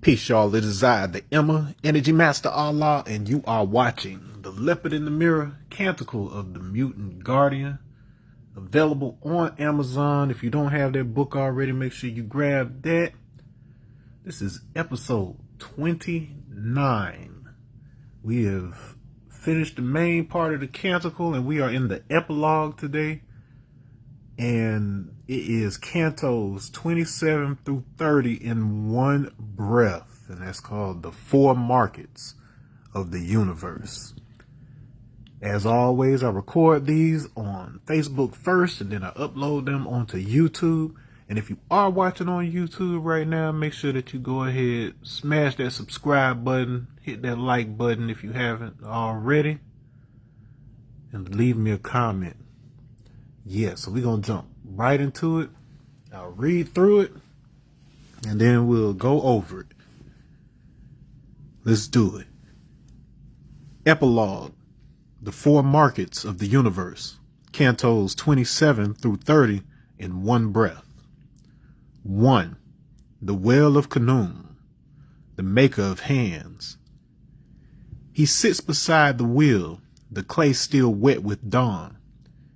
Peace, y'all. It is I, the Emma, Energy Master Allah, and you are watching The Leopard in the Mirror, Canticle of the Mutant Guardian. Available on Amazon. If you don't have that book already, make sure you grab that. This is episode 29. We have finished the main part of the Canticle, and we are in the epilogue today. And it is Cantos 27 through 30 in one breath. And that's called the Four Markets of the Universe. As always, I record these on Facebook first, and then I upload them onto YouTube. And if you are watching on YouTube right now, make sure that you go ahead, smash that subscribe button, hit that like button if you haven't already, and leave me a comment. Yeah, so we're going to jump right into it. I'll read through it, and then we'll go over it. Let's do it. Epilogue. The Four Markets of the Universe. Cantos 27 through 30 in one breath. 1. The Well of Khnum, the maker of hands. He sits beside the wheel, the clay still wet with dawn.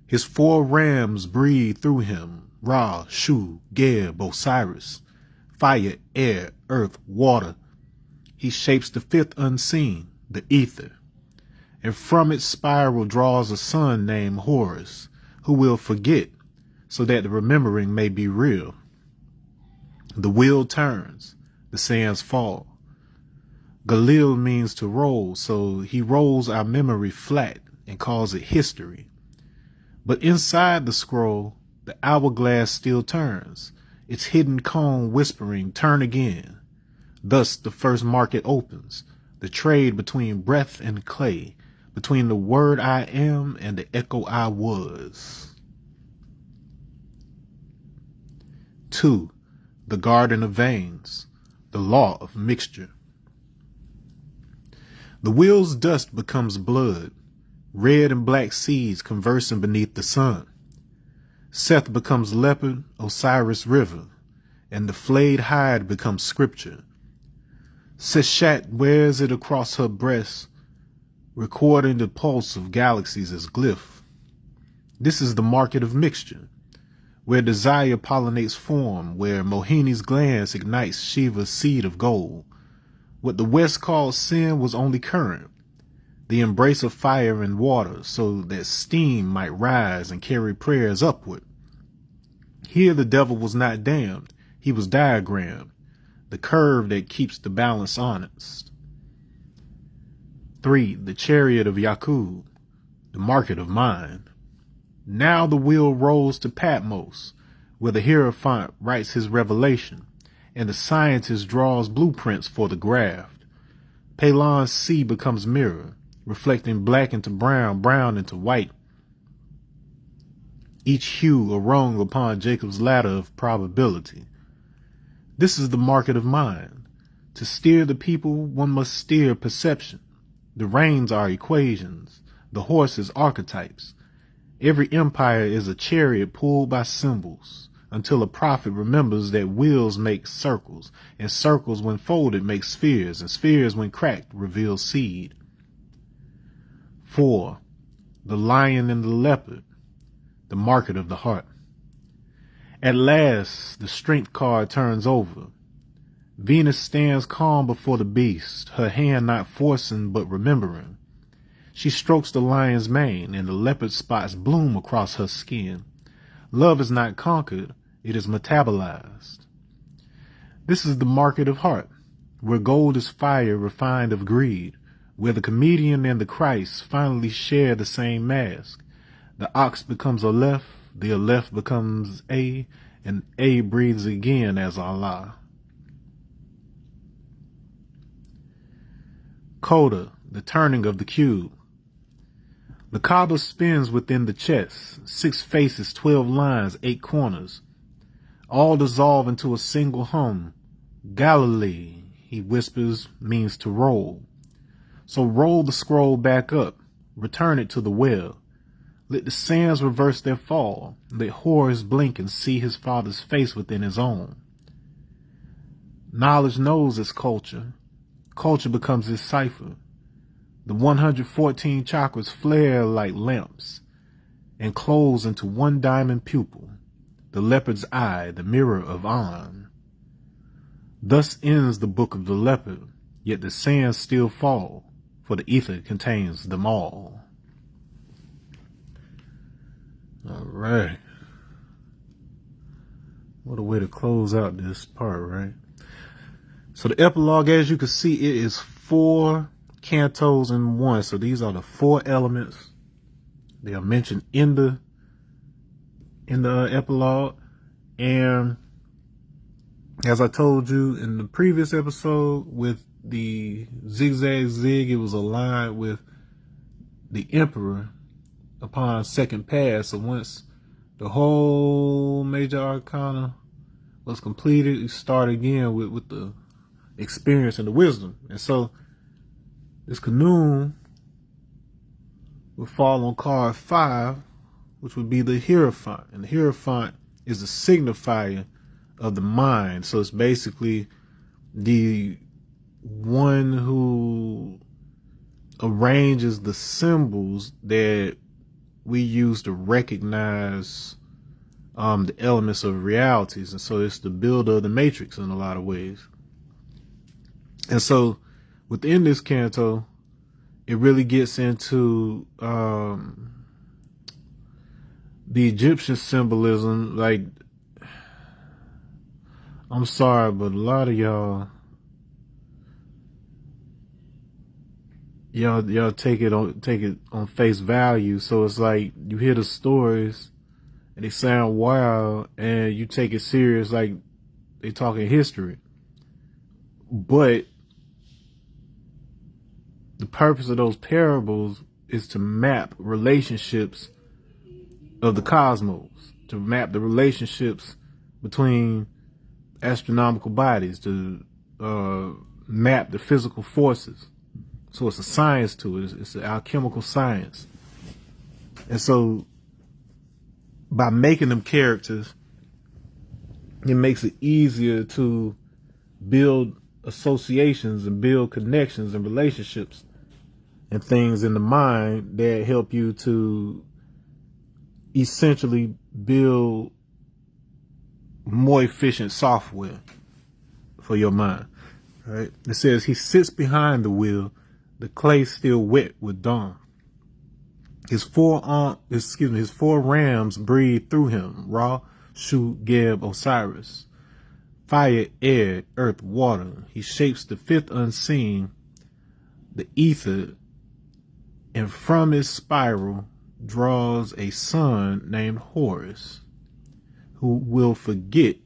His four rams breathe through him, Ra, Shu, Geb, Osiris, fire, air, earth, water. He shapes the fifth unseen, the ether, and from its spiral draws a son named Horus, who will forget, so that the remembering may be real. The wheel turns, the sands fall. Galil means to roll, so he rolls our memory flat and calls it history. But inside the scroll, the hourglass still turns, its hidden cone whispering, turn again. Thus the first market opens, the trade between breath and clay, between the word I am and the echo I was. 2. The Garden of Veins, the law of mixture. The wheel's dust becomes blood, red and black seeds conversing beneath the sun. Seth becomes leopard, Osiris river, and the flayed hide becomes scripture. Seshat wears it across her breast, recording the pulse of galaxies as glyph. This is the market of mixture, where desire pollinates form, where Mohini's glance ignites Shiva's seed of gold. What the West called sin was only current, the embrace of fire and water, so that steam might rise and carry prayers upward. Here the devil was not damned, he was diagrammed, the curve that keeps the balance honest. 3. The chariot of Yakub, the market of mind. Now the wheel rolls to Patmos, where the Hierophant writes his revelation, and the scientist draws blueprints for the graft. Palon's sea becomes mirror, reflecting black into brown, brown into white. Each hue a rung upon Jacob's ladder of probability. This is the market of mind. To steer the people, one must steer perception. The reins are equations, the horses archetypes. Every empire is a chariot pulled by symbols, until a prophet remembers that wheels make circles, and circles when folded make spheres, and spheres when cracked reveal seed. 4. The Lion and the Leopard, the market of the heart. At last, the strength card turns over. Venus stands calm before the beast, her hand not forcing but remembering. She strokes the lion's mane, and the leopard spots bloom across her skin. Love is not conquered, it is metabolized. This is the market of heart, where gold is fire refined of greed, where the comedian and the Christ finally share the same mask. The ox becomes Aleph, the Aleph becomes A, and A breathes again as Allah. Coda, the turning of the cube. The Kaaba spins within the chest, 6 faces, 12 lines, 8 corners. All dissolve into a single hum. Galilee, he whispers, means to roll. So roll the scroll back up, return it to the well. Let the sands reverse their fall. Let Horus blink and see his father's face within his own. Knowledge knows its culture. Culture becomes its cipher. The 114 chakras flare like lamps and close into one diamond pupil, the leopard's eye, the mirror of On. Thus ends the book of the leopard, yet the sands still fall, for the ether contains them all. All right. What a way to close out this part, right? So the epilogue, as you can see, it is 4 cantos in one. So these are the 4 elements. They are mentioned in the epilogue. And as I told you in the previous episode, with the zigzag zig, it was aligned with the emperor upon second pass. So once the whole major arcana was completed, you start again with the experience and the wisdom. And so this Canum would fall on card 5, which would be the Hierophant. And the Hierophant is the signifier of the mind. So it's basically the one who arranges the symbols that we use to recognize the elements of realities. And so it's the builder of the matrix in a lot of ways. And so within this canto, it really gets into the Egyptian symbolism. Like, I'm sorry, but a lot of y'all take it on face value. So it's like you hear the stories and they sound wild, and you take it serious like they talking history. But the purpose of those parables is to map relationships of the cosmos, to map the relationships between astronomical bodies, to map the physical forces. So it's a science to it. It's an alchemical science. And so by making them characters, it makes it easier to build associations and build connections and relationships and things in the mind that help you to essentially build more efficient software for your mind. Right? It says he sits behind the wheel, the clay still wet with dawn. His four rams breathe through him, Ra, Shu, Geb, Osiris. Fire, air, earth, water. He shapes the fifth unseen, the ether, and from his spiral draws a son named Horus, who will forget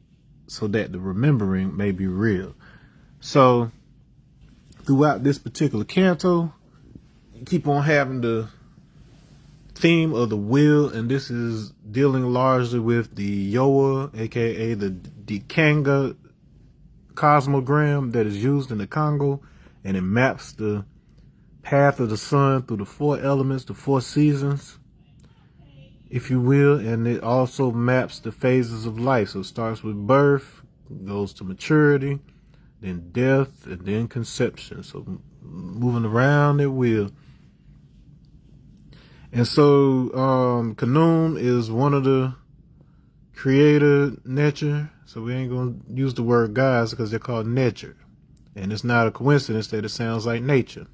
so that the remembering may be real. So throughout this particular canto, you keep on having the theme of the will, and this is dealing largely with the Yoa, aka the Dikanga cosmogram that is used in the Congo, and it maps the path of the sun through the 4 elements, the 4 seasons, if you will, and it also maps the phases of life. So it starts with birth, goes to maturity, then death, and then conception. So moving around at will. And so Canum is one of the creator nature. So we ain't going to use the word gods because they're called nature. And it's not a coincidence that it sounds like nature.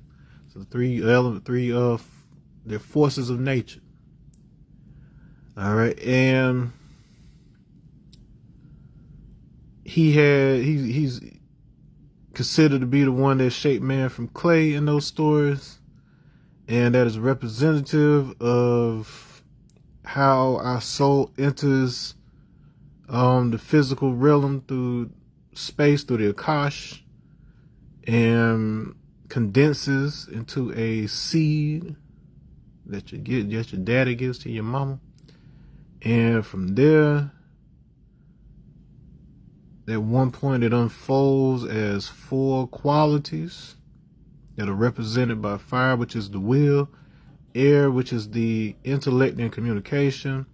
So they're forces of nature. All right. And he's considered to be the one that shaped man from clay in those stories. And that is representative of how our soul enters the physical realm through space, through the Akash, and condenses into a seed that your daddy gives to your mama. And from there, at one point, it unfolds as 4 qualities that are represented by fire, which is the will, air, which is the intellect and communication,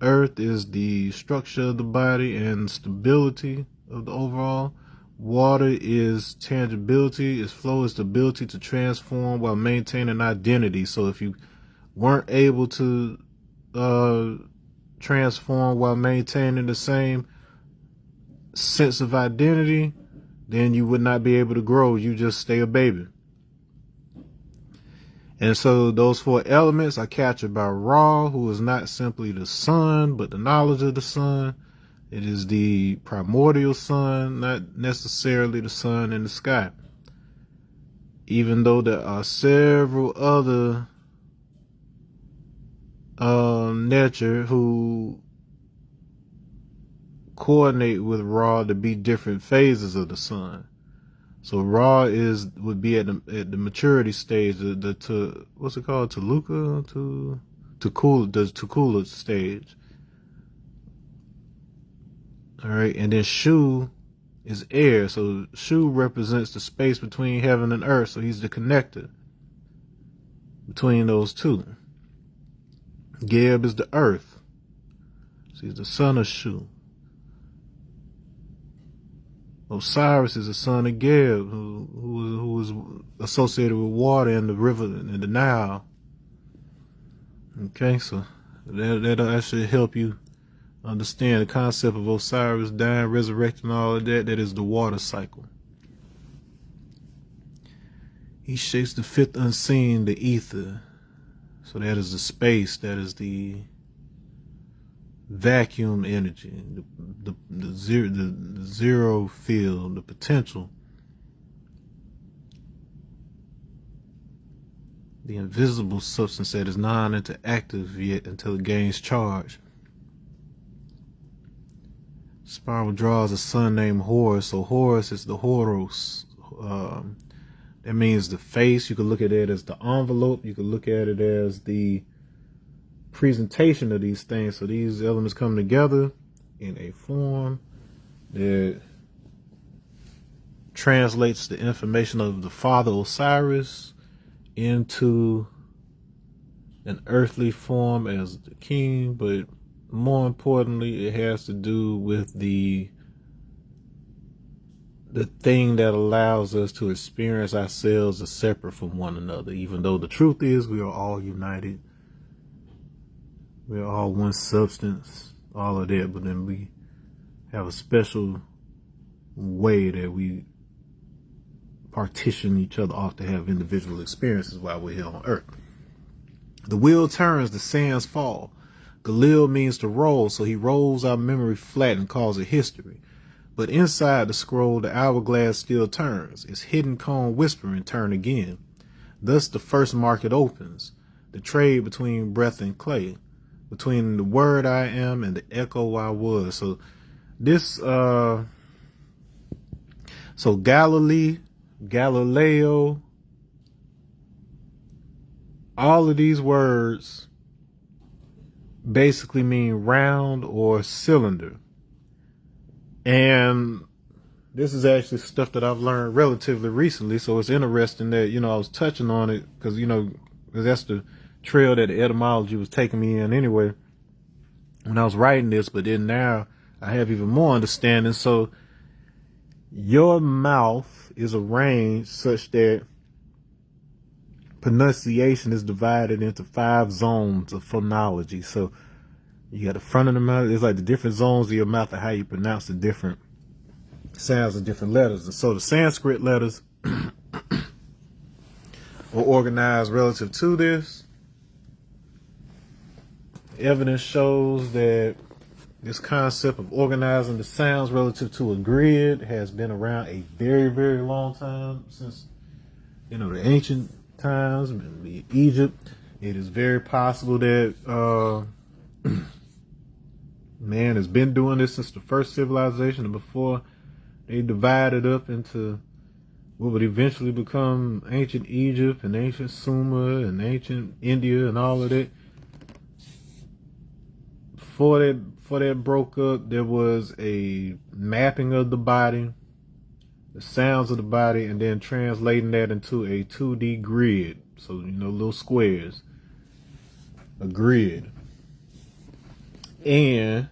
earth is the structure of the body and stability of the overall, Water is tangibility. Its flow is the ability to transform while maintaining identity. So if you weren't able to transform while maintaining the same sense of identity, then you would not be able to grow. You just stay a baby. And so those 4 elements are captured by Ra, who is not simply the sun, but the knowledge of the sun. It is the primordial sun, not necessarily the sun in the sky. Even though there are several other nature who coordinate with Ra to be different phases of the sun. So Ra would be at the maturity stage, what's it called? The Tukula stage. All right, and then Shu is air. So Shu represents the space between heaven and earth. So he's the connector between those two. Geb is the earth. So he's the son of Shu. Osiris is the son of Geb, who is associated with water and the river and the Nile. Okay, so that should help you understand the concept of Osiris dying, resurrecting, all of that. That is the water cycle. He shapes the 5th unseen, the ether. So that is the space, that is the vacuum energy, the zero field, the potential, the invisible substance that is non-interactive yet until it gains charge. Spiral draws a son named Horus. So Horus is the Horos. That means the face. You could look at it as the envelope. You could look at it as the presentation of these things. So these elements come together in a form that translates the information of the father Osiris into an earthly form as the king, but more importantly, it has to do with the thing that allows us to experience ourselves as separate from one another, even though the truth is we are all united. We are all one substance, all of that, but then we have a special way that we partition each other off to have individual experiences while we're here on Earth. The wheel turns, the sands fall. Galil means to roll, so he rolls our memory flat and calls it history. But inside the scroll, the hourglass still turns, its hidden cone whispering, turn again. Thus the first market opens, the trade between breath and clay, between the word I am and the echo I was. So this, so Galileo, all of these words basically mean round or cylinder. And this is actually stuff that I've learned relatively recently. So it's interesting that, I was touching on it because, that's the trail that the etymology was taking me in anyway when I was writing this. But then now I have even more understanding. So your mouth is arranged such that pronunciation is divided into 5 zones of phonology. So you got the front of the mouth. It's like the different zones of your mouth and how you pronounce the different sounds of different letters. And so the Sanskrit letters are organized relative to this. Evidence shows that this concept of organizing the sounds relative to a grid has been around a very, very long time, since, the ancient times, maybe Egypt. It is very possible that man has been doing this since the first civilization, and before they divided up into what would eventually become ancient Egypt and ancient Sumer and ancient India and all of that. Before that broke up, there was a mapping of the body, the sounds of the body, and then translating that into a 2D grid. So, little squares, a grid. And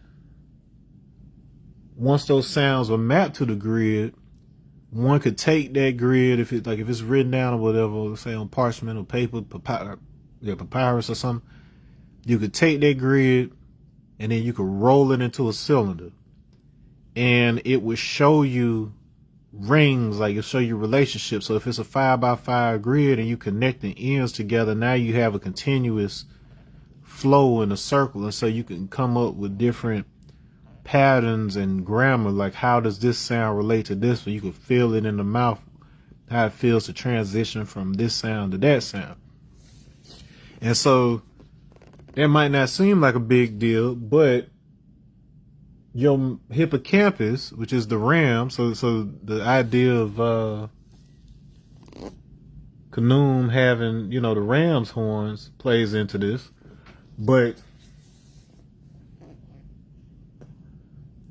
once those sounds were mapped to the grid, one could take that grid, if it's written down or whatever, say on parchment or paper, papyrus or something, you could take that grid and then you could roll it into a cylinder, and it would show you rings, like it'll show you relationships. So if it's a 5x5 grid and you connect the ends together, now you have a continuous flow in a circle, and so you can come up with different patterns and grammar, like how does this sound relate to this, so you can feel it in the mouth, how it feels to transition from this sound to that sound. And so that might not seem like a big deal, but your hippocampus, which is the RAM, so the idea of Khnum having, the ram's horns plays into this. But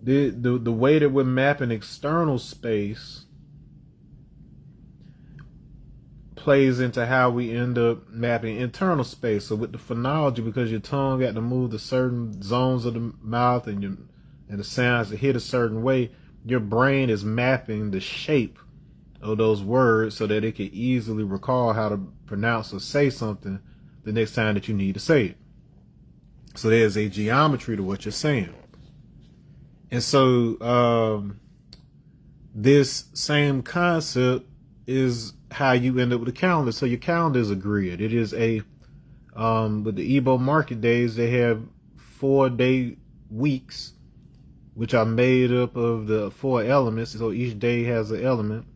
the way that we're mapping external space plays into how we end up mapping internal space. So with the phonology, because your tongue got to move to certain zones of the mouth and the sounds that hit a certain way, your brain is mapping the shape of those words so that it can easily recall how to pronounce or say something the next time that you need to say it. So there's a geometry to what you're saying. And so this same concept is how you end up with a calendar. So your calendar is a grid. It is with the Igbo market days, they have 4-day weeks, which are made up of the 4 elements. So each day has an element.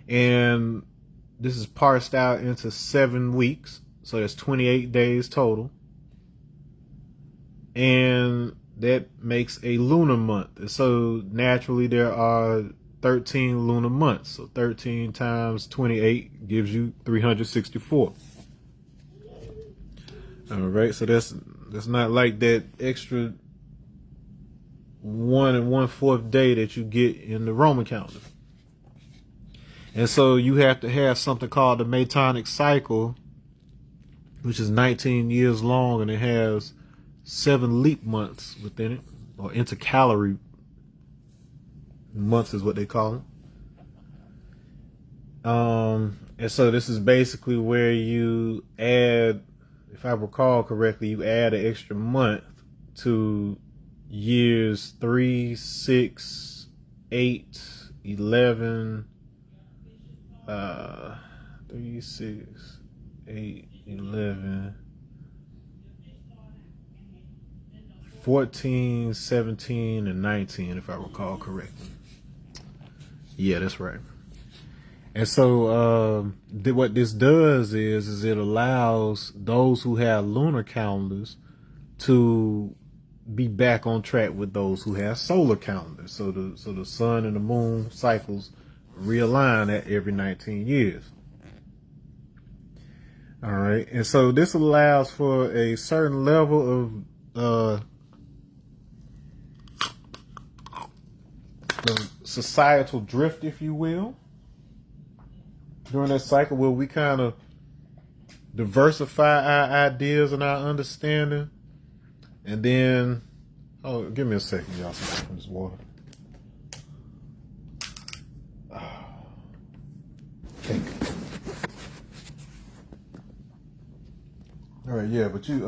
And this is parsed out into 7 weeks. So that's 28 days total. And that makes a lunar month. And so naturally there are 13 lunar months. So 13 times 28 gives you 364. All right, so that's not like that extra 1 1/4 day that you get in the Roman calendar. And so you have to have something called the Metonic cycle, which is 19 years long, and it has 7 leap months within it, or intercalary months is what they call them. And so this is basically where you add, if I recall correctly, you add an extra month to years 3, 6, 8, 11, 3, 6, 8, 11, 14, 17, and 19, if I recall correctly. Yeah, that's right. And so what this does is it allows those who have lunar calendars to be back on track with those who have solar calendars. So the sun and the moon cycles realign at every 19 years. All right. And so this allows for a certain level of societal drift, if you will, during that cycle, where we kind of diversify our ideas and our understanding. And then, give me a second, y'all, some this water. Okay. All right, yeah, but you,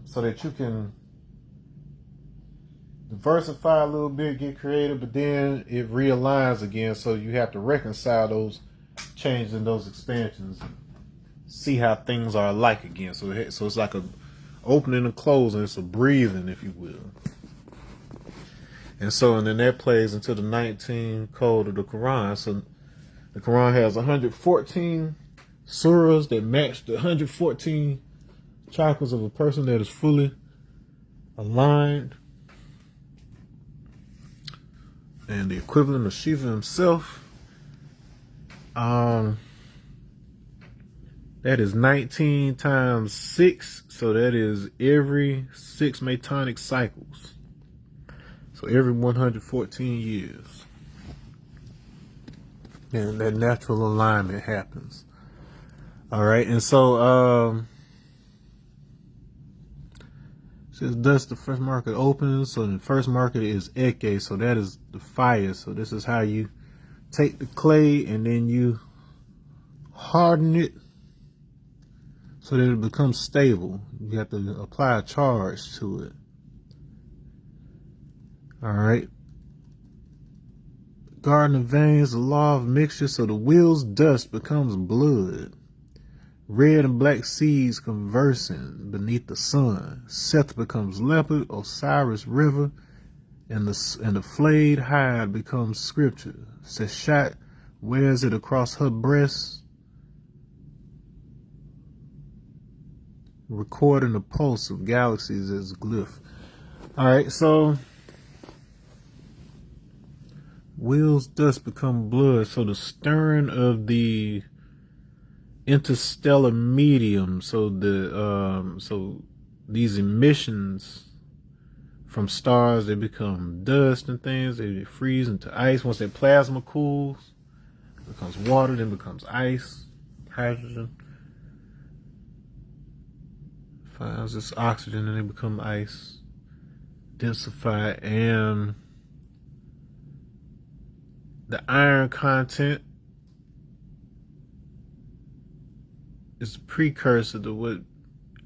so that you can diversify a little bit, get creative, but then it realigns again. So you have to reconcile those changes and those expansions, and see how things are alike again. So it's like a opening and closing. It's a breathing, if you will. And then that plays into the 19 code of the Quran. So the Quran has 114 surahs that match the 114 chakras of a person that is fully aligned. And the equivalent of Shiva himself, that is 19 times 6. So that is every 6 Metonic cycles. So every 114 years. And that natural alignment happens. All right. And so, says thus the first market opens. So the first market is Eke. So that is the fire. So this is how you take the clay and then you harden it so that it becomes stable. You have to apply a charge to it. All right. Garden of veins, the law of mixture, so the wheel's dust becomes blood. Red and black seeds conversing beneath the sun. Seth becomes leopard, Osiris river, and the flayed hide becomes scripture. Seshat wears it across her breast, recording the pulse of galaxies as glyph. Alright, so wheels dust become blood, so the stirring of the interstellar medium, so these emissions from stars, they become dust and things, they freeze into ice. Once that plasma cools, it becomes water, then becomes ice, hydrogen finds this oxygen, and they become ice, densify, and the iron content is a precursor to what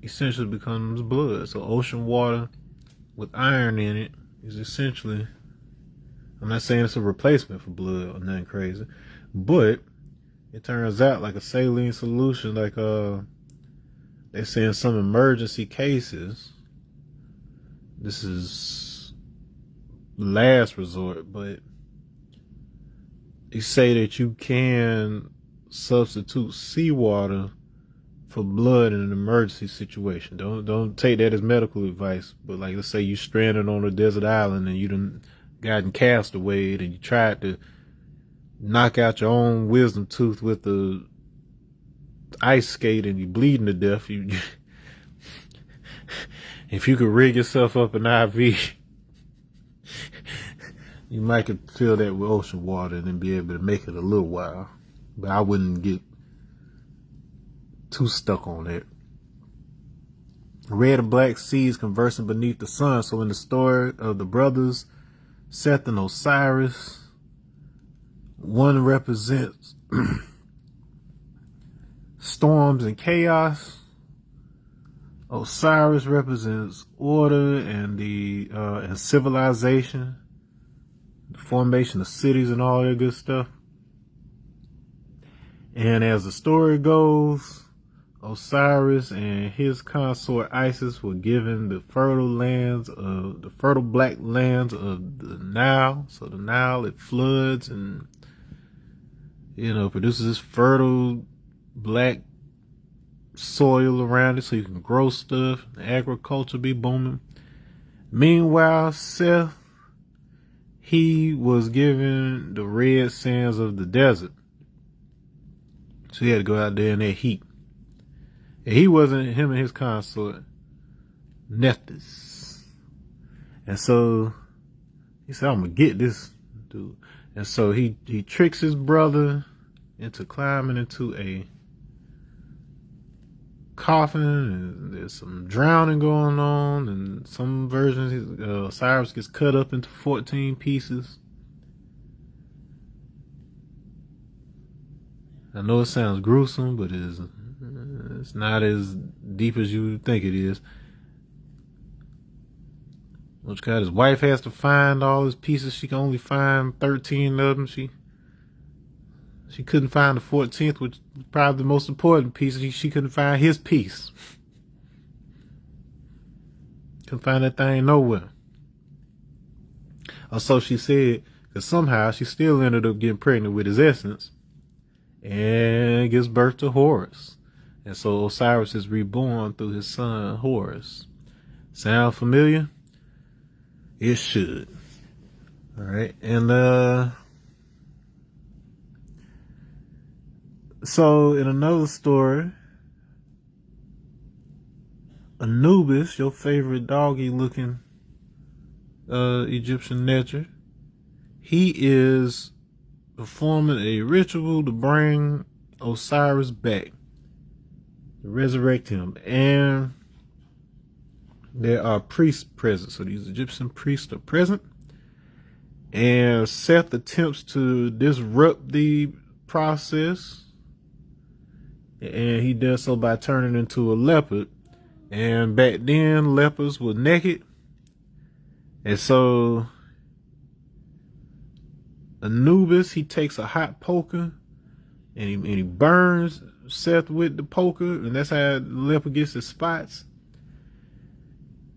essentially becomes blood. So ocean water with iron in it is essentially, I'm not saying it's a replacement for blood or nothing crazy, but it turns out like a saline solution, like they say in some emergency cases, this is last resort, but they say that you can substitute seawater for blood in an emergency situation. Don't take that as medical advice, but like, let's say you stranded on a desert island and you done gotten cast away and you tried to knock out your own wisdom tooth with the ice skate and you bleeding to death. If you could rig yourself up an IV, you might could fill that with ocean water and then be able to make it a little while. But I wouldn't get too stuck on that. Red and black seeds conversing beneath the sun. So in the story of the brothers Seth and Osiris, one represents storms and chaos. Osiris represents order and and civilization, the formation of cities and all that good stuff. And as the story goes, Osiris and his consort Isis were given the fertile black lands of the Nile. So the Nile, it floods and, produces this fertile black soil around it so you can grow stuff. Agriculture be booming. Meanwhile, Seth, he was given the red sands of the desert. So he had to go out there in that heat. And he wasn't, him and his consort, Nephthys. And so he said, I'm going to get this dude. And so he tricks his brother into climbing into a coffin, and there's some drowning going on, and some versions, Cyrus gets cut up into 14 pieces. I know it sounds gruesome, but it's not as deep as you think it is. Which God, his wife has to find all his pieces. She can only find 13 of them. She couldn't find the 14th, which was probably the most important piece. She couldn't find his piece. Couldn't find that thing nowhere. Or so she said, because somehow she still ended up getting pregnant with his essence and gives birth to Horus. And so Osiris is reborn through his son Horus. Sound familiar? It should. All right. And so in another story, Anubis, your favorite doggy looking Egyptian nature, he is performing a ritual to bring Osiris back, to resurrect him. And there are priests present. So these Egyptian priests are present. And Seth attempts to disrupt the process, and he does so by turning into a leopard. And back then, leopards were naked, and so Anubis, he takes a hot poker and he burns Seth with the poker, and that's how the leopard gets his spots.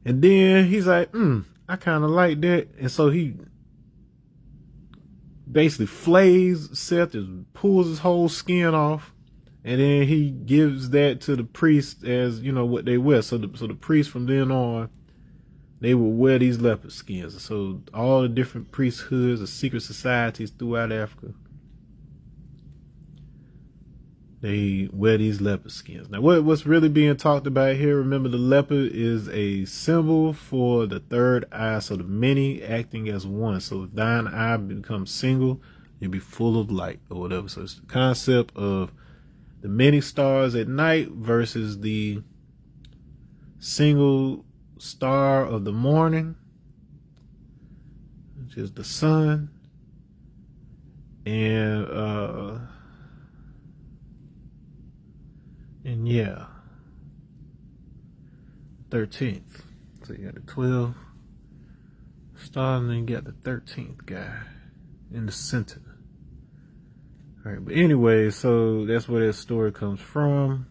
And then he's like, I kind of like that. And so he basically flays Seth, just pulls his whole skin off, and then he gives that to the priest as, you know, what they wear. So the priest from then on, they would wear these leopard skins. So all the different priesthoods, the secret societies throughout Africa, they wear these leopard skins. Now, what's really being talked about here, remember, the leopard is a symbol for the third eye, so the many acting as one. So if thine eye becomes single, you'll be full of light or whatever. So it's the concept of the many stars at night versus the single star of the morning, which is the sun. And yeah, 13th. So you got the 12 stars, and then you got the 13th guy in the center. All right, but anyway, so that's where that story comes from.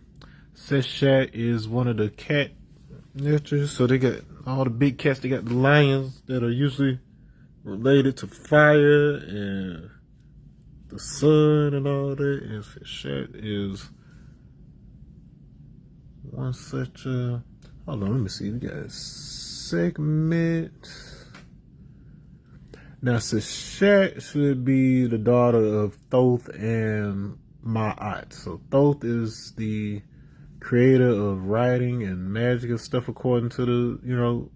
Seshat is one of the cat nurturers, so they got all the big cats. They got the lions that are usually related to fire and the sun and all that. And Seshat is one such a, hold on, let me see, we got a segment. Now, Seshat should be the daughter of Thoth and Ma'at. So Thoth is the creator of writing and magic and stuff, according to the, you know,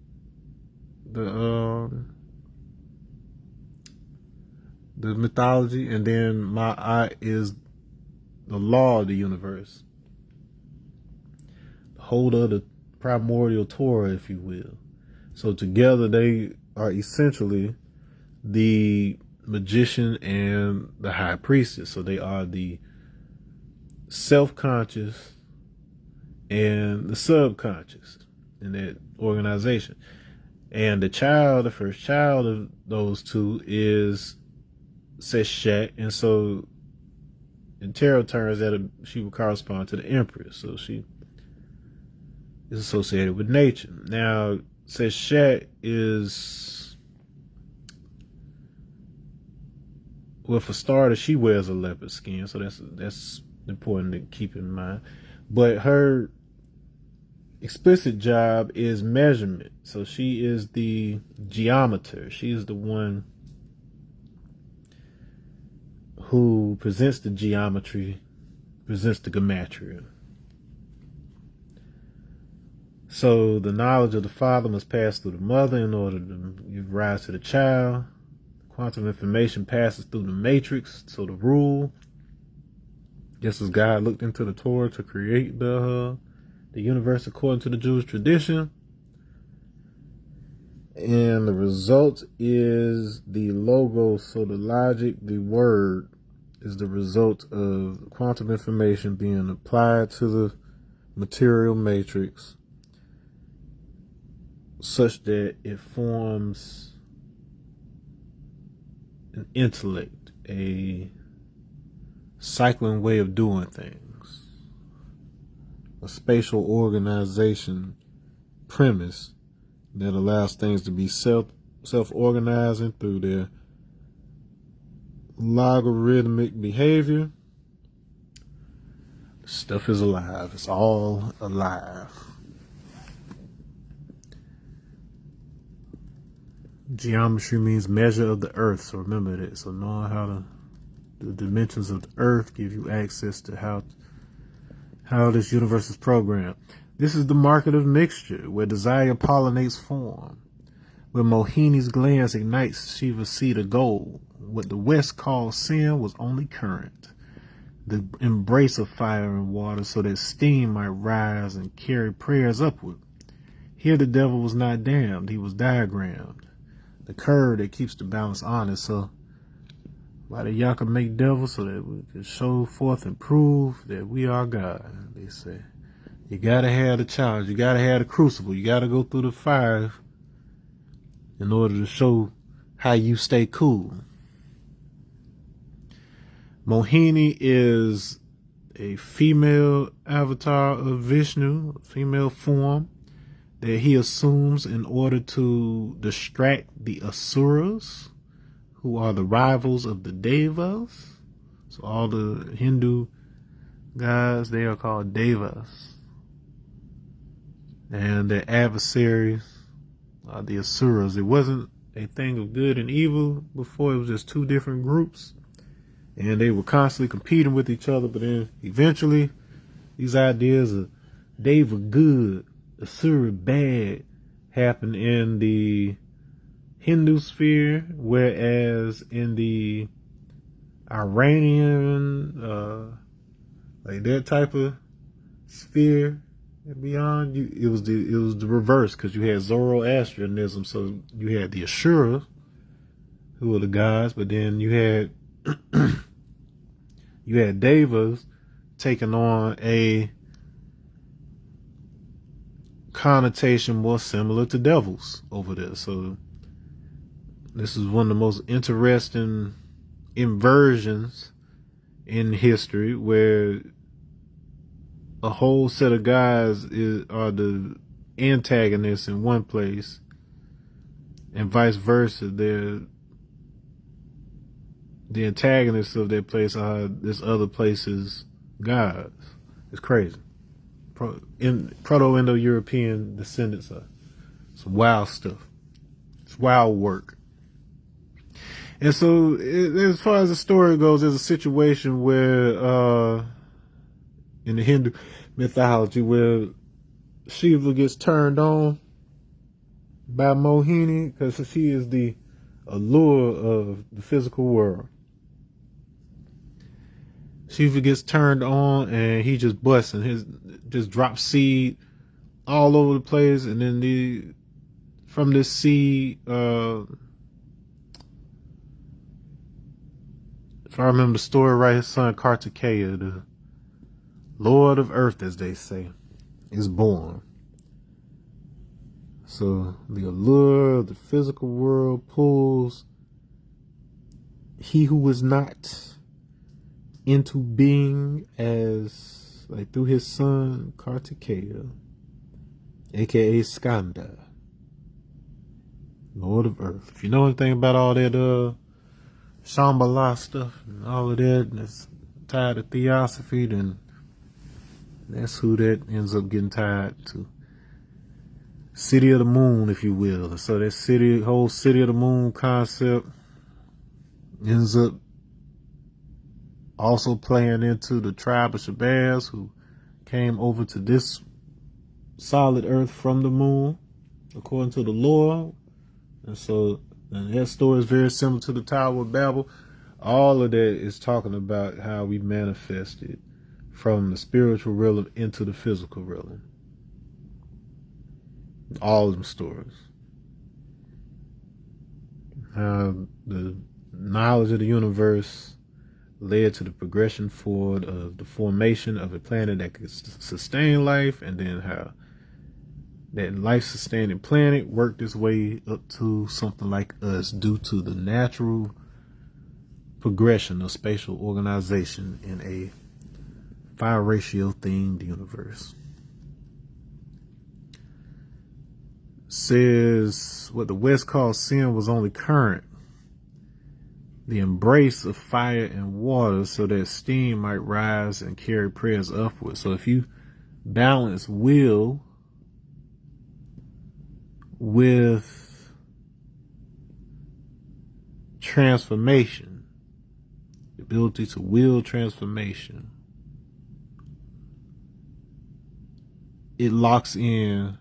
the mythology. And then Ma'at is the law of the universe, holder of the primordial Torah, if you will. So together they are essentially the magician and the high priestess. So they are the self-conscious and the subconscious in that organization. And the first child of those two is Seshat. And so in tarot terms, she would correspond to the Empress. So she is associated with nature. Now, Seshat is, well, for starters, she wears a leopard skin, so that's important to keep in mind. But her explicit job is measurement. So she is the geometer. She is the one who presents the geometry, presents the gematria. So the knowledge of the father must pass through the mother in order to give rise to the child. Quantum information passes through the matrix. So the rule, just as God looked into the Torah to create the universe according to the Jewish tradition. And the result is the logos. So the logic, the word, is the result of quantum information being applied to the material matrix, such that it forms an intellect, a cycling way of doing things, a spatial organization premise that allows things to be self-organizing through their logarithmic behavior. Stuff is alive. It's all alive. Geometry means measure of the earth. So remember that. So knowing how the dimensions of the earth give you access to how this universe is programmed. This is the market of mixture, where desire pollinates form, where Mohini's glance ignites Shiva's seed of gold. What the West calls sin was only current, the embrace of fire and water, so that steam might rise and carry prayers upward. Here the devil was not damned, he was diagrammed. the curve that keeps the balance honest. So why the y'all can make devils so that we can show forth and prove that we are God. They say you gotta have the challenge, you gotta have the crucible, you gotta go through the fire in order to show how you stay cool. Mohini is a female avatar of Vishnu, a female form that he assumes in order to distract the Asuras, who are the rivals of the Devas. So all the Hindu gods, they are called Devas. And their adversaries are the Asuras. It wasn't a thing of good and evil before. It was just two different groups. And they were constantly competing with each other. But then eventually, these ideas of Deva good, Asura bad, happened in the Hindu sphere, whereas in the Iranian, like that type of sphere and beyond, it was the reverse, because you had Zoroastrianism. So you had the Ashura, who were the gods, but then you had Devas taking on a connotation more similar to devils over there. So this is one of the most interesting inversions in history, where a whole set of guys are the antagonists in one place, and vice versa. They're the antagonists of that place are this other place's gods. It's crazy. Proto-Indo-European descendants are some wild stuff. It's wild work. And so, as far as the story goes, there's a situation where, in the Hindu mythology, where Shiva gets turned on by Mohini, because she is the allure of the physical world. Shiva gets turned on and he just busts and just drops seed all over the place, and then from this seed, if I remember the story right, his son Kartikeya, the Lord of Earth, as they say, is born. So the allure of the physical world pulls he who was not into being, as like through his son Kartikeya, aka Skanda, Lord of Earth. If you know anything about all that Shambhala stuff and all of that, and it's tied to theosophy, then that's who that ends up getting tied to. City of the Moon, if you will. So that whole City of the Moon concept ends up also playing into the tribe of Shabazz, who came over to this solid earth from the moon, according to the lore. And so, and that story is very similar to the Tower of Babel. All of that is talking about how we manifested from the spiritual realm into the physical realm. All of them stories. The knowledge of the universe led to the progression forward of the formation of a planet that could sustain life, and then how that life-sustaining planet worked its way up to something like us due to the natural progression of spatial organization in a 5-ratio themed universe. Says what the West calls sin was only current, the embrace of fire and water, so that steam might rise and carry prayers upward. So if you balance will with transformation, the ability to will transformation, it locks in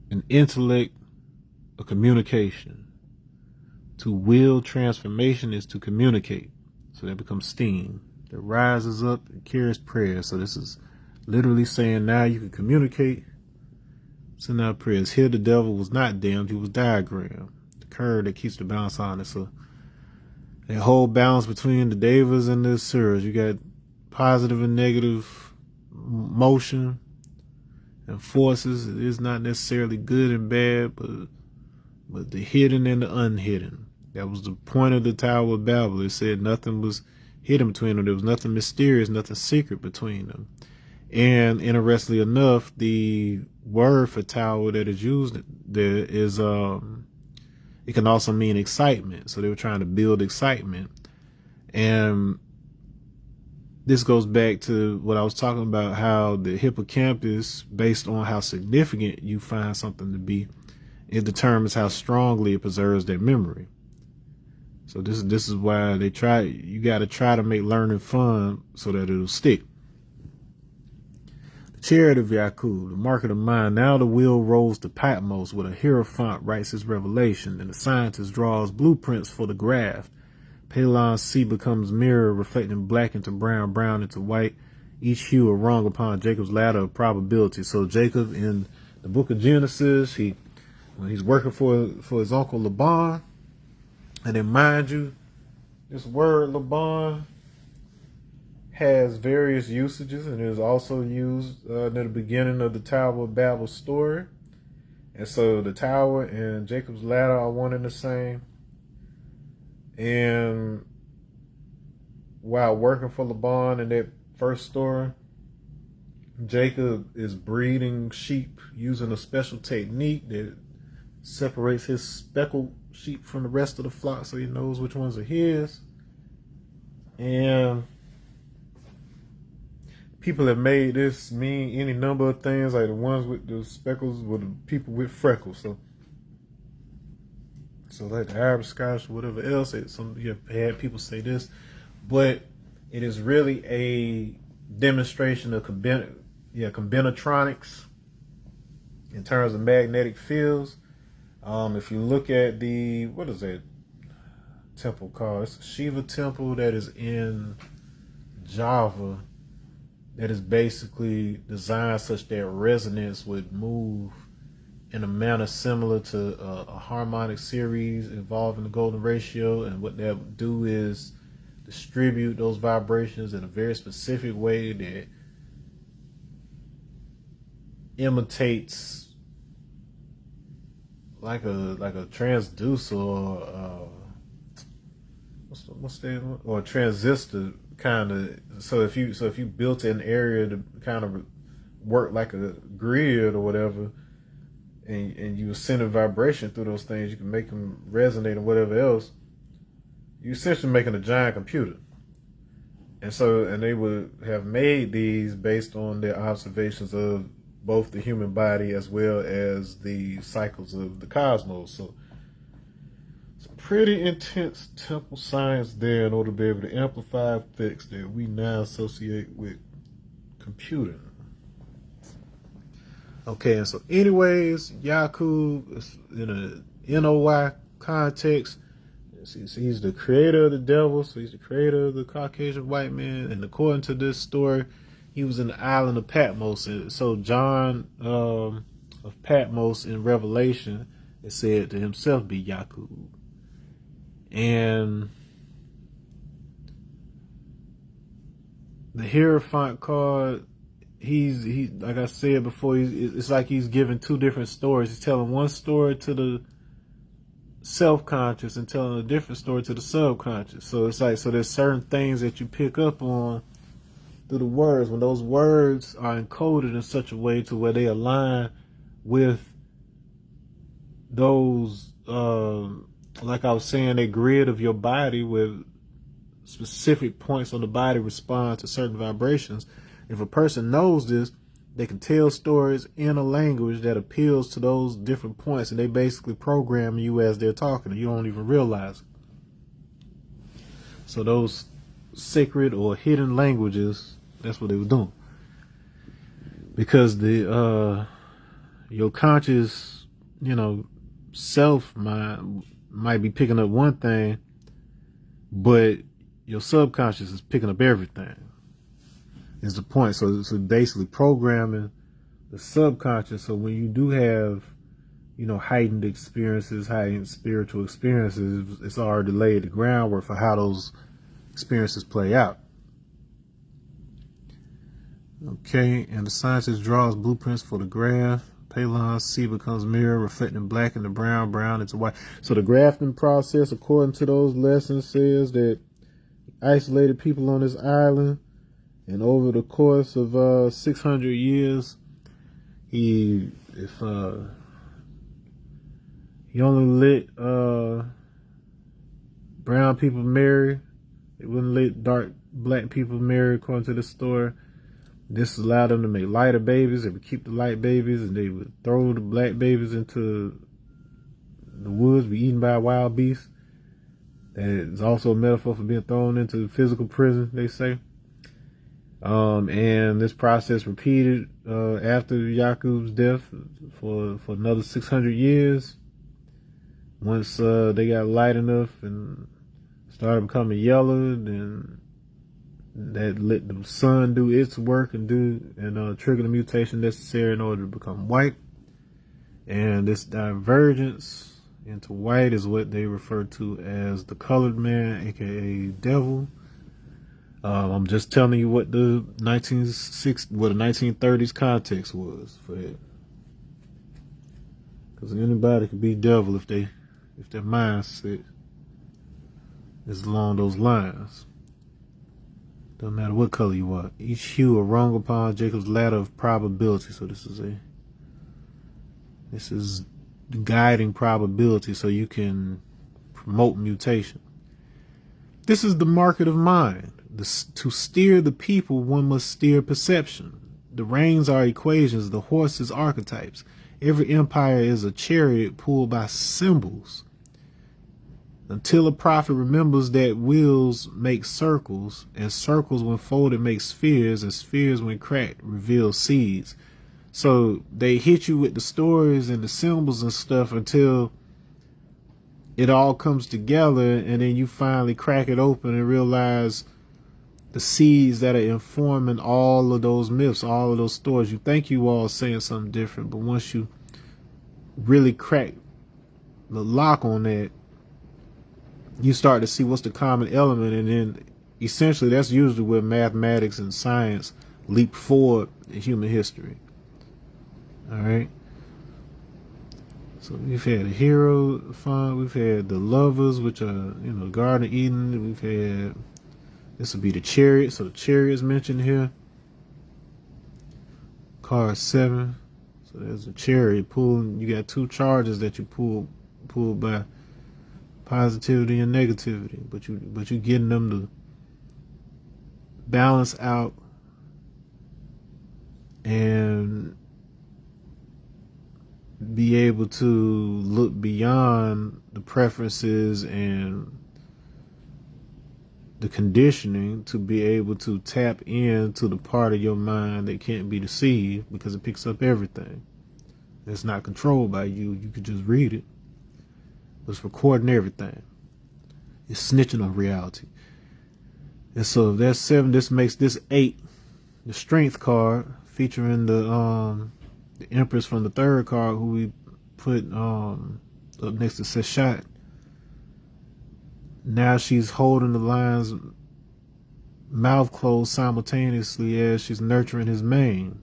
an intellect, a communication. To will transformation is to communicate. So that becomes steam that rises up and carries prayer. So this is literally saying now you can communicate Send out prayers. Here the devil was not damned, he was diagrammed. The curve that keeps the balance on it. So that whole balance between the devas and the asuras. You got positive and negative motion and forces. It is not necessarily good and bad, but the hidden and the unhidden. That was the point of the Tower of Babel. It said nothing was hidden between them. There was nothing mysterious, nothing secret between them. And interestingly enough, the word for tower that is used there is it can also mean excitement. So they were trying to build excitement. And this goes back to what I was talking about, how the hippocampus, based on how significant you find something to be, it determines how strongly it preserves their memory. So this is why you got to try to make learning fun so that it'll stick. The chariot of Yakub, the market of mind. Now the wheel rolls to Patmos, where the hierophant writes his revelation, and the scientist draws blueprints for the graph. Palon's sea becomes mirror, reflecting black into brown, brown into white, each hue a rung upon Jacob's ladder of probability. So Jacob in the book of Genesis, when he's working for his uncle Laban, and then mind you, this word Laban has various usages, and is also used near the beginning of the Tower of Babel story. And so the tower and Jacob's ladder are one and the same. And while working for Laban in that first story, Jacob is breeding sheep using a special technique that separates his speckled sheep from the rest of the flock, so he knows which ones are his. And people have made this mean any number of things, like the ones with the speckles were the people with freckles. So like the Arab, Scottish, whatever else, you have had people say this, but it is really a demonstration of combinatronics in terms of magnetic fields. If you look at what is that temple called? It's a Shiva temple that is in Java, that is basically designed such that resonance would move in a manner similar to a harmonic series involving the golden ratio. And what that would do is distribute those vibrations in a very specific way that imitates like a transducer or a transistor kind of. So if you built an area to kind of work like a grid or whatever, and you send a vibration through those things, you can make them resonate and whatever else. You're essentially making a giant computer. And they would have made these based on their observations of both the human body as well as the cycles of the cosmos. So it's a pretty intense temple science there in order to be able to amplify effects that we now associate with computing. Okay, and so anyways, Yakub is in a NOI context. So he's the creator of the devil, so he's the creator of the Caucasian white man. And according to this story, he was in the island of Patmos. And so John of Patmos in Revelation is said to himself be Yakub. And the Hierophant card, he like I said before, it's like he's giving two different stories. He's telling one story to the self-conscious and telling a different story to the subconscious. So it's like, so there's certain things that you pick up on through the words. When those words are encoded in such a way to where they align with those, like I was saying, that grid of your body with specific points on the body respond to certain vibrations. If a person knows this, they can tell stories in a language that appeals to those different points, and they basically program you as they're talking, and you don't even realize it. So those sacred or hidden languages, that's what they were doing. Because your conscious, self might be picking up one thing, but your subconscious is picking up everything. Is the point. So basically programming the subconscious. So when you do have, heightened experiences, heightened spiritual experiences, it's already laid the groundwork for how those experiences play out. Okay, and the scientist draws blueprints for the graph. Palon C becomes mirror, reflecting black into brown, brown into white. So the grafting process, according to those lessons, says that isolated people on this island, and over the course of 600 years, he only let brown people marry. It wouldn't let dark black people marry, according to the story. This allowed them to make lighter babies. They would keep the light babies, and they would throw the black babies into the woods, be eaten by wild beasts. That is also a metaphor for being thrown into physical prison, they say. And this process repeated after Yakub's death for another 600 years. Once they got light enough and started becoming yellow, then that let the sun do its work and trigger the mutation necessary in order to become white. And this divergence into white is what they refer to as the colored man, aka devil. I'm just telling you what the 1930s context was for it, because anybody could be devil if their mindset is along those lines. Doesn't matter what color you are. Each hue rung upon Jacob's ladder of probability. So this is guiding probability, so you can promote mutation. This is the market of mind. To steer the people, one must steer perception. The reins are equations, the horse is archetypes. Every empire is a chariot pulled by symbols. Until a prophet remembers that wheels make circles, and circles when folded make spheres, and spheres when cracked reveal seeds. So they hit you with the stories and the symbols and stuff until it all comes together, and then you finally crack it open and realize the seeds that are informing all of those myths, all of those stories. You think you all saying something different, but once you really crack the lock on that, you start to see what's the common element, and then essentially that's usually where mathematics and science leap forward in human history. All right. So we've had the hero fun, we've had the lovers, which are, Garden of Eden. We've had, this would be the chariot. So the chariot is mentioned here. Card 7. So there's a chariot pulling. You got two charges that you pull by positivity and negativity, but you getting them to balance out and be able to look beyond the preferences and the conditioning to be able to tap into the part of your mind that can't be deceived, because it picks up everything. It's not controlled by you. You could just read it. It's recording everything. It's snitching on reality. And so if that's 7, this makes this 8, the strength card, featuring the Empress from the 3rd card, who we put up next to Seshat. Now she's holding the lion's mouth closed simultaneously as she's nurturing his mane.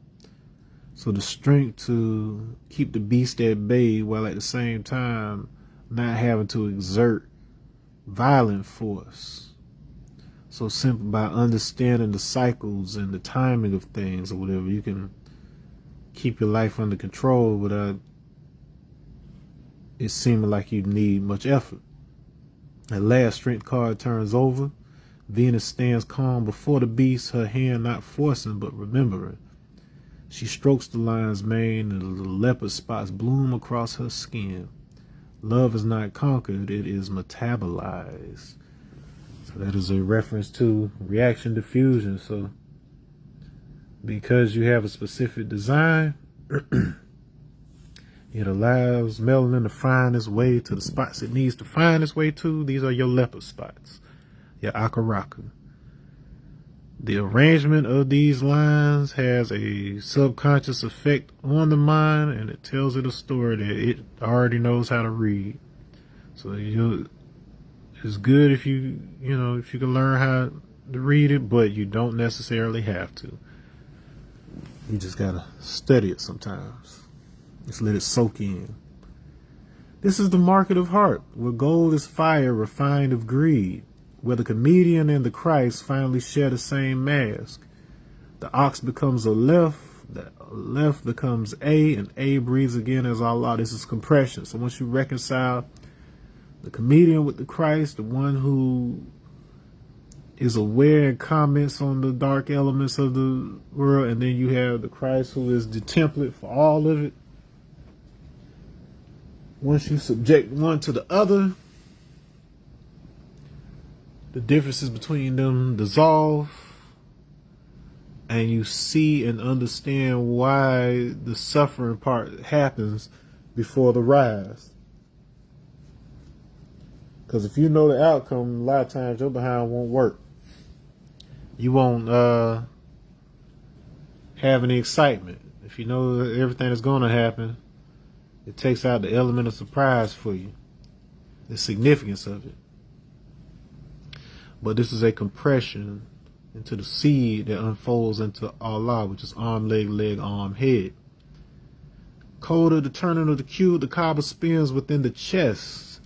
So the strength to keep the beast at bay while at the same time not having to exert violent force. So simply by understanding the cycles and the timing of things or whatever, you can keep your life under control without it seeming like you need much effort. At last, strength card turns over. Venus stands calm before the beast, her hand not forcing but remembering. She strokes the lion's mane, and the leopard spots bloom across her skin. Love is not conquered, it is metabolized. So that is a reference to reaction diffusion. So because you have a specific design, it allows melanin to find its way to the spots it needs to find its way to. These are your leopard spots, your akaraka. The arrangement of these lines has a subconscious effect on the mind, and it tells it a story that it already knows how to read. So it's good if if you can learn how to read it, but you don't necessarily have to. You just gotta study it sometimes. Just let it soak in. This is the market of heart, where gold is fire refined of greed, where the comedian and the Christ finally share the same mask. The ox becomes a left, the left becomes A, and A breathes again as Allah. This is compression. So once you reconcile the comedian with the Christ, the one who is aware and comments on the dark elements of the world, and then you have the Christ who is the template for all of it. Once you subject one to the other, the differences between them dissolve, and you see and understand why the suffering part happens before the rise. Because if you know the outcome, a lot of times your behind won't work. You won't have any excitement. If you know everything is going to happen, it takes out the element of surprise for you, the significance of it. But this is a compression into the seed that unfolds into Allah, which is arm, leg, arm, head. Code of the turning of the cube, the Kaaba spins within the chest.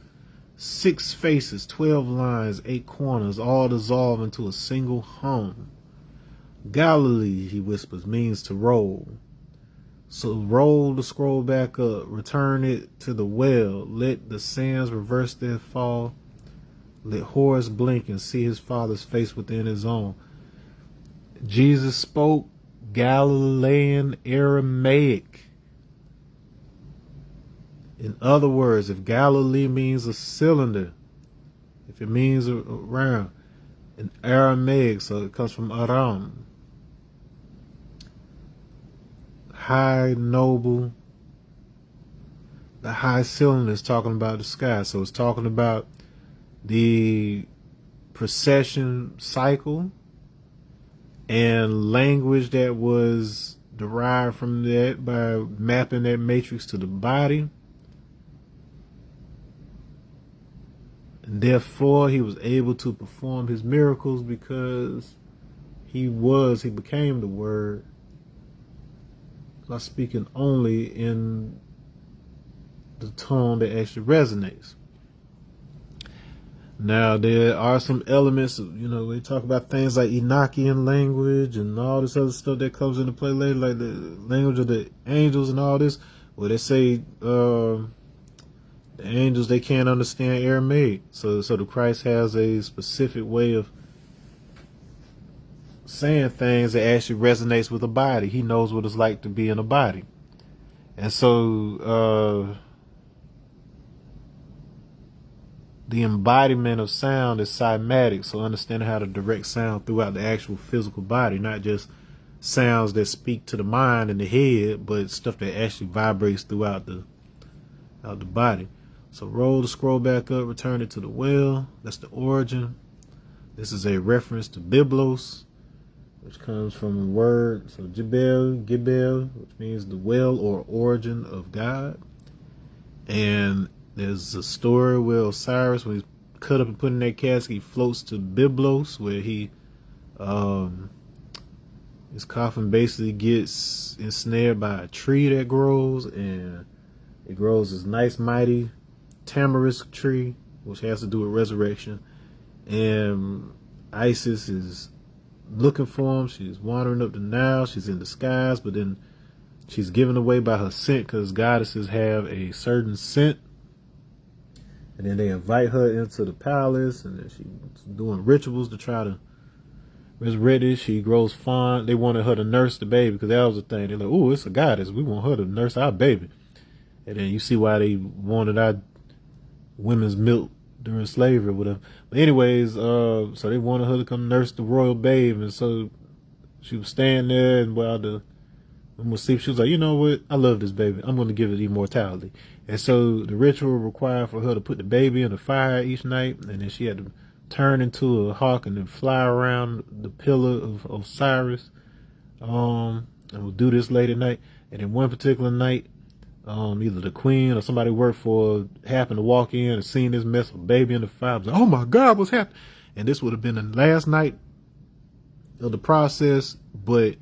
6 faces, 12 lines, 8 corners, all dissolve into a single hum. Galilee, he whispers, means to roll. So roll the scroll back up, return it to the well, let the sands reverse their fall, let Horus blink and see his father's face within his own. Jesus spoke Galilean Aramaic. In other words, if Galilee means a cylinder, if it means a round, in Aramaic, so it comes from Aram, high, noble. The high cylinder is talking about the sky, so it's talking about the precession cycle and language that was derived from that by mapping that matrix to the body. And therefore, he was able to perform his miracles because he became the Word by speaking only in the tone that actually resonates. Now, there are some elements, they talk about things like Enochian language and all this other stuff that comes into play later, like the language of the angels and all this, where they say the angels, they can't understand Aramaic. So the Christ has a specific way of saying things that actually resonates with the body. He knows what it's like to be in a body. And so the embodiment of sound is cymatic, so understanding how to direct sound throughout the actual physical body, not just sounds that speak to the mind and the head, but stuff that actually vibrates throughout the body. So roll the scroll back up, return it to the well. That's the origin. This is a reference to Biblos, which comes from a word, so Gibel, which means the well or origin of God. And there's a story where Osiris, when he's cut up and put in that casket, he floats to Biblos, where his coffin basically gets ensnared by a tree that grows, and it grows this nice, mighty tamarisk tree, which has to do with resurrection. And Isis is looking for him. She's wandering up the Nile. She's in disguise, but then she's given away by her scent, because goddesses have a certain scent. And then they invite her into the palace, and then she's doing rituals to try to resurrect it. She grows fond. They wanted her to nurse the baby, because that was the thing. They're like, "Oh, it's a goddess. We want her to nurse our baby." And then you see why they wanted our women's milk during slavery or whatever. But anyways, so they wanted her to come nurse the royal babe, and so she was staying there, and while the woman was asleep, she was like, "You know what? I love this baby. I'm going to give it immortality." And so the ritual required for her to put the baby in the fire each night, and then she had to turn into a hawk and then fly around the pillar of Osiris. And we'll do this late at night. And then one particular night, either the queen or somebody worked for happened to walk in and seen this mess of a baby in the fire. Like, oh my God, what's happening? And this would have been the last night of the process, but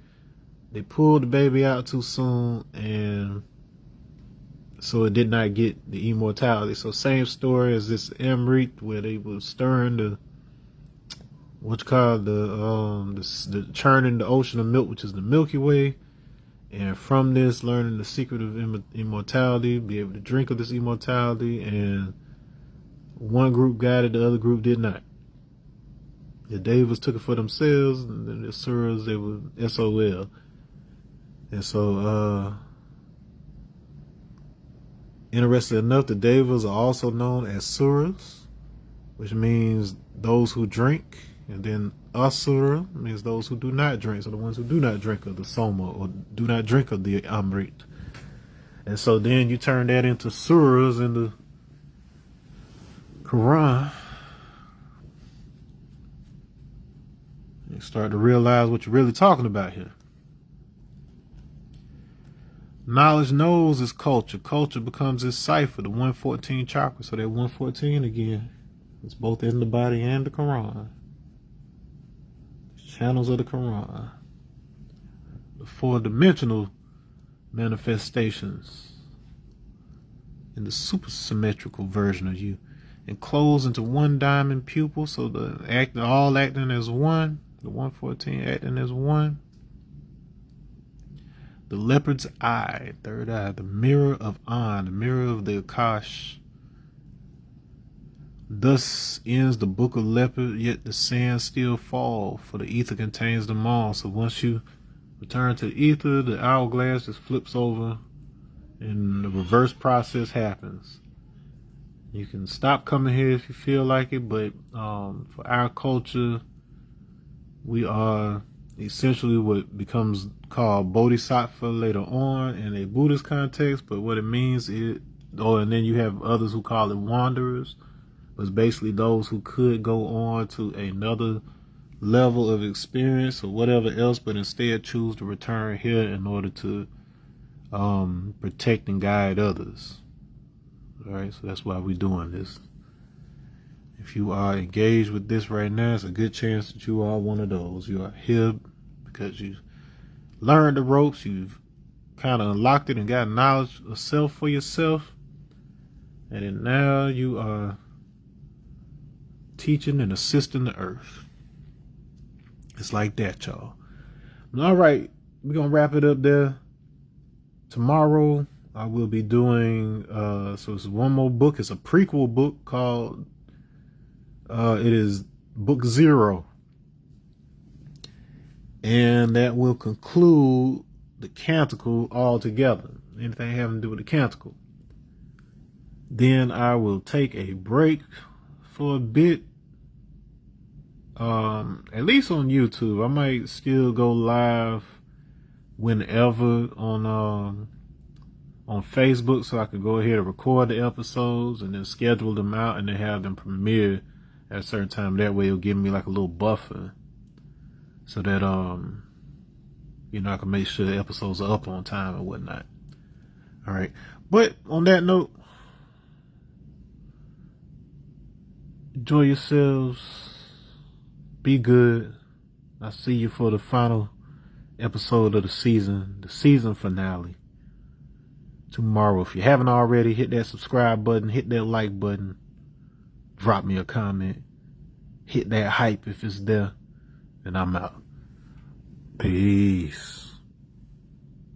they pulled the baby out too soon, and so it did not get the immortality. So same story as this Emrit, where they were stirring the the churning the ocean of milk, which is the Milky Way, and from this learning the secret of immortality, be able to drink of this immortality. And one group got it, the other group did not. The Devas took it for themselves, and then the Asuras, they were SOL. And so, interesting enough, the Devas are also known as Suras, which means those who drink, and then Asura means those who do not drink, so the ones who do not drink of the Soma, or do not drink of the Amrit. And so then you turn that into Suras in the Quran, you start to realize what you're really talking about here. Knowledge knows its culture. Culture becomes its cipher, the 114 chakra. So that 114 again, it's both in the body and the Quran. Channels of the Quran. The four-dimensional manifestations in the supersymmetrical version of you, enclosed into one diamond pupil. So all acting as one. The 114 acting as one. The leopard's eye, third eye, the mirror of An, the mirror of the Akash. Thus ends the book of Leopard, yet the sands still fall, for the ether contains them all. So once you return to the ether, the hourglass just flips over and the reverse process happens. You can stop coming here if you feel like it, but for our culture, we are essentially what becomes called bodhisattva later on in a Buddhist context. But what it means is, and then you have others who call it wanderers, was basically those who could go on to another level of experience or whatever else, but instead choose to return here in order to protect and guide others. All right, so that's why we're doing this. If you are engaged with this right now, it's a good chance that you are one of those. You are here because you learned the ropes, you've kind of unlocked it and got knowledge of self for yourself, and then now you are teaching and assisting the earth. It's like that, y'all. All right, we're gonna wrap it up there. Tomorrow I will be doing so it's one more book. It's a prequel book called it is book 0, and that will conclude the Canticle altogether. Anything having to do with the Canticle. Then I will take a break for a bit, at least on YouTube. I might still go live whenever on Facebook, so I could go ahead and record the episodes and then schedule them out and then have them premiere at a certain time. That way it'll give me like a little buffer so that I can make sure the episodes are up on time and whatnot. All right, but on that note, enjoy yourselves, be good. I'll see you for the final episode of the season finale tomorrow. If you haven't already, hit that subscribe button, hit that like button, drop me a comment, hit that hype if it's there, and I'm out. Peace.